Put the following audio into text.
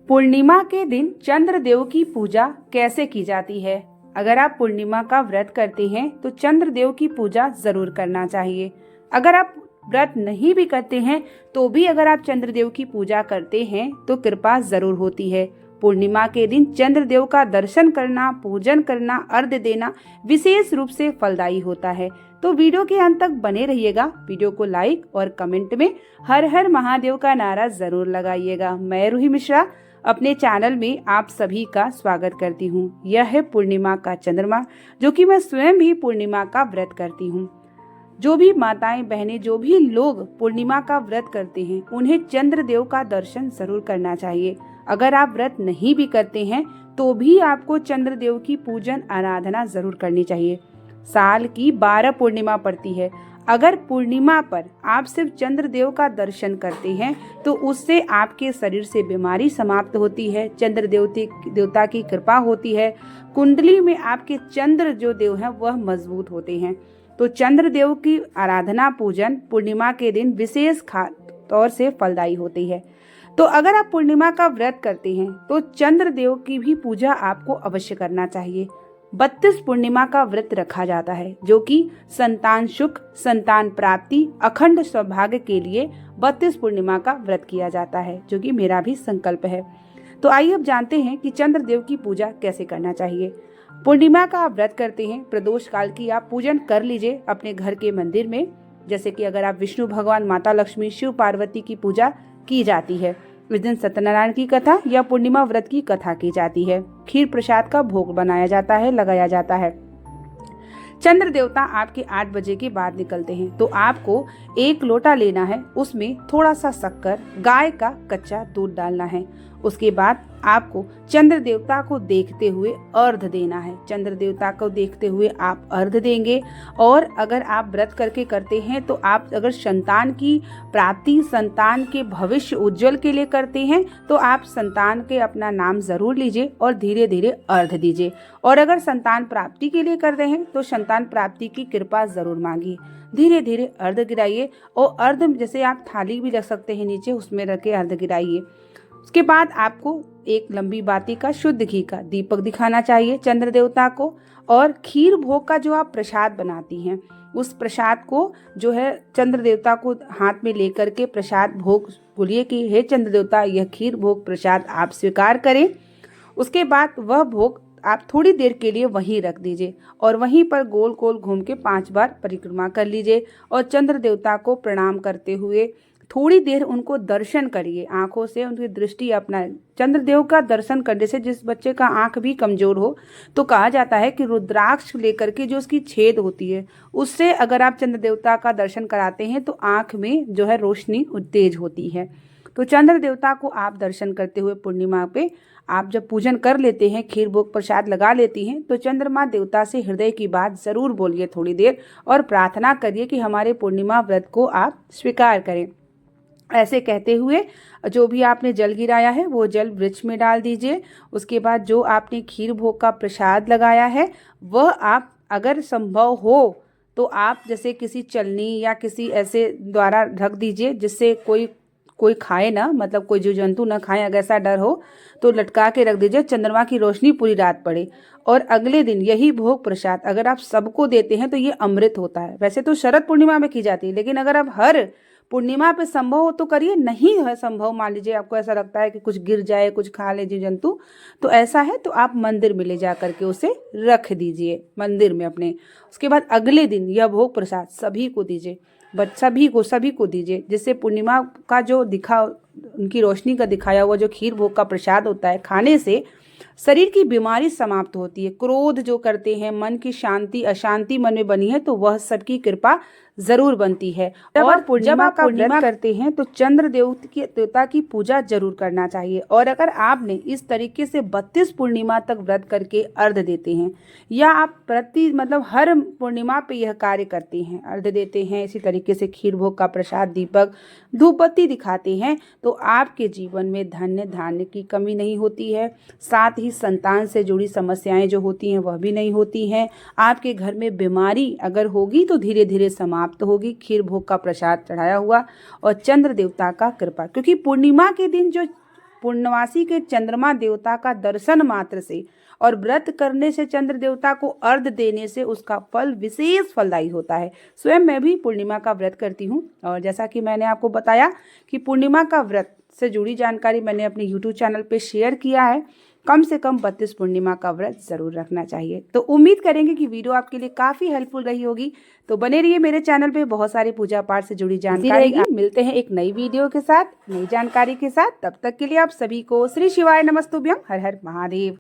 पूर्णिमा के दिन चंद्रदेव की पूजा कैसे की जाती है। अगर आप पूर्णिमा का व्रत करते हैं तो चंद्रदेव की पूजा जरूर करना चाहिए। अगर आप व्रत नहीं भी करते हैं तो भी अगर आप चंद्रदेव की पूजा करते हैं तो कृपा जरूर होती है। पूर्णिमा के दिन चंद्रदेव का दर्शन करना, पूजन करना, अर्घ्य देना विशेष रूप से फलदायी होता है। तो वीडियो के अंत तक बने रहिएगा। वीडियो को लाइक और कमेंट में हर हर महादेव का नारा जरूर लगाइएगा। मैं रूही मिश्रा अपने चैनल में आप सभी का स्वागत करती हूँ। यह है पूर्णिमा का चंद्रमा, जो कि मैं स्वयं भी पूर्णिमा का व्रत करती हूँ। जो भी माताएं बहनें, जो भी लोग पूर्णिमा का व्रत करते हैं, उन्हें चंद्रदेव का दर्शन जरूर करना चाहिए। अगर आप व्रत नहीं भी करते हैं तो भी आपको चंद्रदेव की पूजन आराधना जरूर करनी चाहिए। साल की 12 पूर्णिमा पड़ती है। अगर पूर्णिमा पर आप सिर्फ चंद्रदेव का दर्शन करते हैं तो उससे आपके शरीर से बीमारी समाप्त होती है, देवता की कृपा होती है, कुंडली में आपके चंद्र जो देव हैं वह मजबूत होते हैं। तो चंद्रदेव की आराधना पूजन पूर्णिमा के दिन विशेष तौर से फलदायी होती है। तो अगर आप पूर्णिमा का व्रत करते हैं तो चंद्रदेव की भी पूजा आपको अवश्य करना चाहिए। 32 पूर्णिमा का व्रत रखा जाता है, जो कि संतान सुख, संतान प्राप्ति, अखंड सौभाग्य के लिए 32 पूर्णिमा का व्रत किया जाता है, जो कि मेरा भी संकल्प है। तो आइए अब जानते हैं कि चंद्रदेव की पूजा कैसे करना चाहिए। पूर्णिमा का आप व्रत करते हैं, प्रदोष काल की आप पूजन कर लीजिए अपने घर के मंदिर में। जैसे कि अगर आप विष्णु भगवान, माता लक्ष्मी, शिव पार्वती की पूजा की जाती है, इस दिन सत्यनारायण की कथा या पूर्णिमा व्रत की कथा की जाती है। खीर प्रसाद का भोग बनाया जाता है, लगाया जाता है। चंद्र देवता आपके 8 बजे के बाद निकलते हैं, तो आपको 1 लोटा लेना है, उसमें थोड़ा सा शक्कर, गाय का कच्चा दूध डालना है। उसके बाद आपको चंद्र देवता को देखते हुए अर्घ्य देना है। चंद्र देवता को देखते हुए आप अर्घ्य देंगे। और अगर आप व्रत करके करते हैं तो आप अगर संतान की प्राप्ति, संतान के भविष्य उज्जवल के लिए करते हैं तो आप संतान के अपना नाम जरूर लीजिए और धीरे धीरे अर्घ्य दीजिए। और अगर संतान प्राप्ति के लिए कर रहे हैं तो संतान प्राप्ति की कृपा जरूर मांगिए। धीरे धीरे अर्घ्य गिराइए और अर्घ्य जैसे आप थाली भी रख सकते हैं नीचे, उसमें रख के अर्घ्य गिराइए। उसके बाद आपको एक लंबी बाती का शुद्ध घी का दीपक दिखाना चाहिए चंद्र देवता को। और खीर भोग का जो आप प्रसाद बनाती हैं, उस प्रसाद को जो है चंद्र देवता को हाथ में लेकर के प्रसाद भोग बोलिए कि हे चंद्र देवता, यह खीर भोग प्रसाद आप स्वीकार करें। उसके बाद वह भोग आप थोड़ी देर के लिए वहीं रख दीजिए और वहीं पर गोल गोल घूम के 5 बार परिक्रमा कर लीजिए। और चंद्र देवता को प्रणाम करते हुए थोड़ी देर उनको दर्शन करिए, आंखों से उनकी दृष्टि अपनाएं। चंद्रदेव का दर्शन करने से जिस बच्चे का आंख भी कमजोर हो तो कहा जाता है कि रुद्राक्ष लेकर के जो उसकी छेद होती है, उससे अगर आप चंद्र देवता का दर्शन कराते हैं तो आंख में जो है रोशनी तेज होती है। तो चंद्र देवता को आप दर्शन करते हुए पूर्णिमा पे आप जब पूजन कर लेते हैं, खीर भोग प्रसाद लगा लेती हैं, तो चंद्रमा देवता से हृदय की बात जरूर बोलिए थोड़ी देर और प्रार्थना करिए कि हमारे पूर्णिमा व्रत को आप स्वीकार करें। ऐसे कहते हुए जो भी आपने जल गिराया है वो जल वृक्ष में डाल दीजिए। उसके बाद जो आपने खीर भोग का प्रसाद लगाया है वह आप अगर संभव हो तो आप जैसे किसी चलनी या किसी ऐसे द्वारा ढक दीजिए जिससे कोई खाए ना, मतलब कोई जीव जंतु ना खाए, अगर ऐसा डर हो तो लटका के रख दीजिए, चंद्रमा की रोशनी पूरी रात पड़े। और अगले दिन यही भोग प्रसाद अगर आप सबको देते हैं तो ये अमृत होता है। वैसे तो शरद पूर्णिमा में की जाती है, लेकिन अगर आप हर पूर्णिमा पे संभव हो तो करिए। नहीं है संभव, मान लीजिए आपको ऐसा लगता है कि कुछ गिर जाए, कुछ खा ले जीव जंतु, तो ऐसा है तो आप मंदिर में ले जा करके उसे रख दीजिए मंदिर में अपने। उसके बाद अगले दिन यह भोग प्रसाद सभी को दीजिए, सभी को दीजिए, जिससे पूर्णिमा का जो उनकी रोशनी का दिखाया हुआ जो खीर भोग का प्रसाद होता है, खाने से शरीर की बीमारी समाप्त होती है। क्रोध जो करते हैं, मन की शांति अशांति मन में बनी है, तो वह सबकी कृपा जरूर बनती है। और जब आप पूर्णिमा करते हैं तो चंद्र देवता की पूजा जरूर करना चाहिए। और अगर आपने इस तरीके से 32 पूर्णिमा तक व्रत करके अर्घ्य देते हैं या आप मतलब हर पूर्णिमा पे यह कार्य करते हैं, अर्घ्य देते हैं, इसी तरीके से खीर भोग का प्रसाद, दीपक, धूप बत्ती दिखाते हैं, तो आपके जीवन में धन्य धान्य की कमी नहीं होती है। साथ ही संतान से जुड़ी समस्याएं जो होती हैं वह भी नहीं होती हैं। आपके घर में बीमारी अगर होगी तो धीरे धीरे समाप्त होगी। खीर भोग का प्रसाद चढ़ाया हुआ और चंद्र देवता का कृपा, क्योंकि पूर्णिमा के दिन जो पूर्णमासी के चंद्रमा देवता का दर्शन मात्र से और व्रत करने से चंद्र देवता को अर्घ देने से उसका फल विशेष फलदायी होता है। स्वयं मैं भी पूर्णिमा का व्रत करती हूँ और जैसा कि मैंने आपको बताया कि पूर्णिमा का व्रत से जुड़ी जानकारी मैंने अपने YouTube चैनल पे शेयर किया है। कम से कम 32 पूर्णिमा का व्रत जरूर रखना चाहिए। तो उम्मीद करेंगे कि वीडियो आपके लिए काफी हेल्पफुल रही होगी। तो बने रहिए मेरे चैनल पे, बहुत सारी पूजा पाठ से जुड़ी जानकारी रहेगी। मिलते हैं एक नई वीडियो के साथ, नई जानकारी के साथ। तब तक के लिए आप सभी को श्री शिवाय नमस्तुभ्यम। हर हर महादेव।